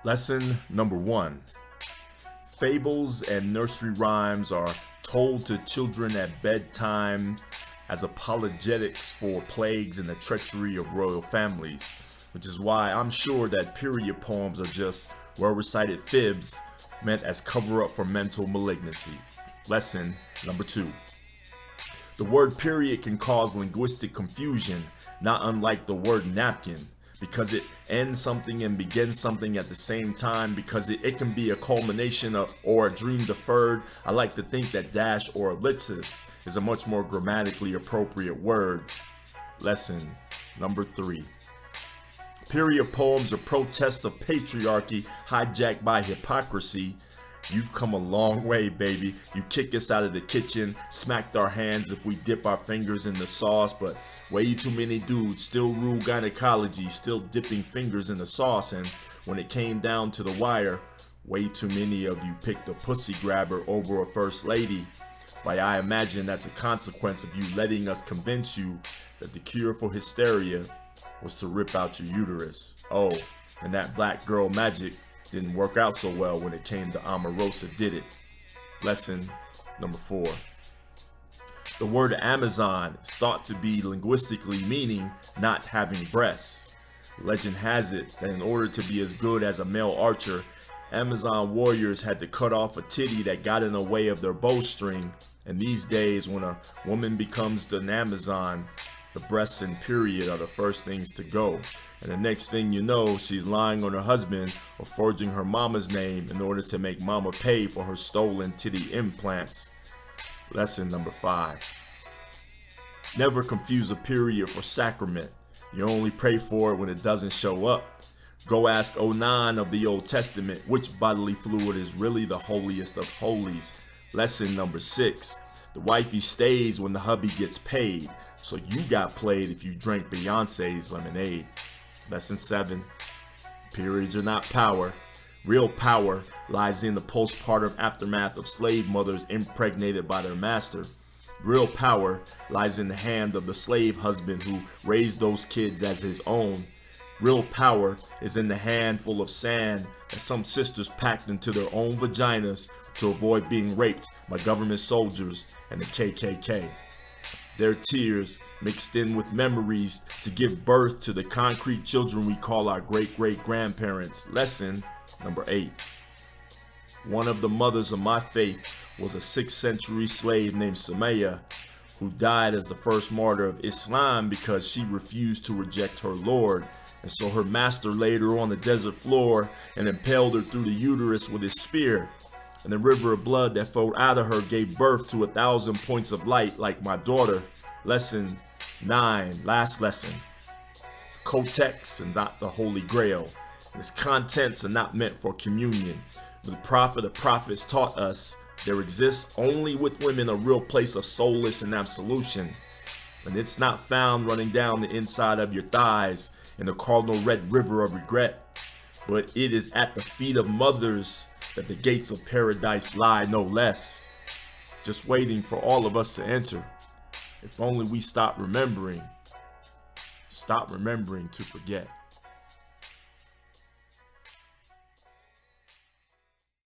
Lesson number 1. Fables and nursery rhymes are told to children at bedtime as apologetics for plagues and the treachery of royal families, which is why I'm sure that period poems are just well-recited fibs meant as cover-up for mental malignancy. Lesson number 2. The word period can cause linguistic confusion, not unlike the word napkin, because it ends something and begins something at the same time, because it can be a culmination of, or a dream deferred. I like to think that dash or ellipsis is a much more grammatically appropriate word. Lesson number 3. Period poems are protests of patriarchy hijacked by hypocrisy. You've come a long way, baby. You kick us out of the kitchen, smacked our hands if we dip our fingers in the sauce, but way too many dudes still rule gynecology, still dipping fingers in the sauce, and when it came down to the wire, way too many of you picked a pussy grabber over a first lady. Why, I imagine that's a consequence of you letting us convince you that the cure for hysteria was to rip out your uterus. Oh, and that black girl magic didn't work out so well when it came to Omarosa, did it? Lesson number 4. The word Amazon is thought to be linguistically meaning not having breasts. Legend has it that in order to be as good as a male archer, Amazon warriors had to cut off a titty that got in the way of their bowstring. And these days, when a woman becomes an Amazon, the breasts and period are the first things to go. And the next thing you know, she's lying on her husband or forging her mama's name in order to make mama pay for her stolen titty implants. Lesson number 5. Never confuse a period for sacrament. You only pray for it when it doesn't show up. Go ask Onan of the Old Testament which bodily fluid is really the holiest of holies. Lesson number 6. The wifey stays when the hubby gets paid, so you got played if you drank Beyonce's lemonade. Lesson 7. Periods are not power. Real power lies in the postpartum aftermath of slave mothers impregnated by their master. Real power lies in the hand of the slave husband who raised those kids as his own. Real power is in the handful of sand that some sisters packed into their own vaginas to avoid being raped by government soldiers and the KKK. Their tears mixed in with memories to give birth to the concrete children we call our great-great-grandparents. Lesson number 8. One of the mothers of my faith was a 6th century slave named Sumaya, who died as the first martyr of Islam because she refused to reject her Lord. And so her master laid her on the desert floor and impaled her through the uterus with his spear. And the river of blood that flowed out of her gave birth to 1,000 points of light like my daughter. Lesson 9, last lesson. Codex and not the Holy Grail. Its contents are not meant for communion. The prophet of prophets taught us there exists only with women a real place of solace and absolution. And it's not found running down the inside of your thighs in the Cardinal red river of regret. But it is at the feet of mothers that the gates of paradise lie, no less. Just waiting for all of us to enter. If only we stop remembering to forget.